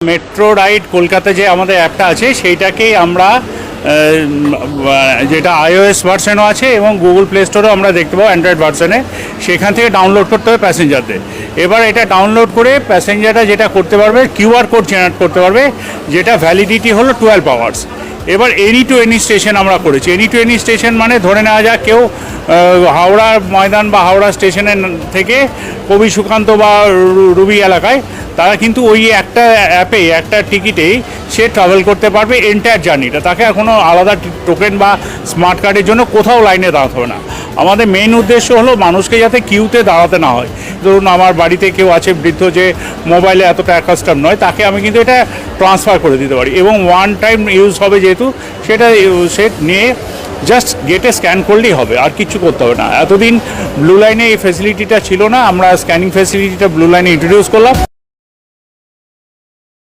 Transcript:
Metro ride Kolkata যে আমাদের অ্যাপটা আছে সেইটাকেই আমরা যেটা iOS ভার্সনও আছে এবং গুগল প্লে স্টোরেও আমরা দেখতে পাবো অ্যান্ড্রয়েড ভার্সনে, সেখান থেকে ডাউনলোড করতে হবে প্যাসেঞ্জারদের। এবার এটা ডাউনলোড করে প্যাসেঞ্জাররা যেটা করতে পারবে কিউআর কোড জেনারেট করতে পারবে, যেটা ভ্যালিডিটি হলো 12 আওয়ার্স। এবার এনি টু এনি স্টেশন আমরা করেছি। এনি টু এনি স্টেশন মানে ধরে নেওয়া যাক কেউ হাওড়া ময়দান বা হাওড়া স্টেশনের থেকে কবি সুকান্ত বা রুবি এলাকায়, তারা কিন্তু ওই একটা অ্যাপে একটা টিকিটেই সে ট্রাভেল করতে পারবে এন্টায়ার জার্নিটা। তাকে আর কোনো আলাদা টোকেন বা স্মার্ট কার্ডের জন্য কোথাও লাইনে দাঁড়াতে হবে না। আমাদের মেইন উদ্দেশ্য হলো মানুষকে যাতে কিউতে দাঁড়াতে না হয়। ধরুন আমার বাড়িতে কেউ আছে বৃদ্ধ, যে মোবাইলে এতটা অ্যাকাস্টম নয়, তাকে আমি কিন্তু এটা ট্রান্সফার করে দিতে পারি এবং ওয়ান টাইম ইউজ হবে যেহেতু, সেটা সে নিয়ে জাস্ট গেটে স্ক্যান করলেই হবে, আর কিছু করতে হবে না। এতদিন ব্লু লাইনে এই ফেসিলিটিটা ছিল না, আমরা স্ক্যানিং ফেসিলিটিটা ব্লু লাইনে ইন্ট্রোডিউস করলাম।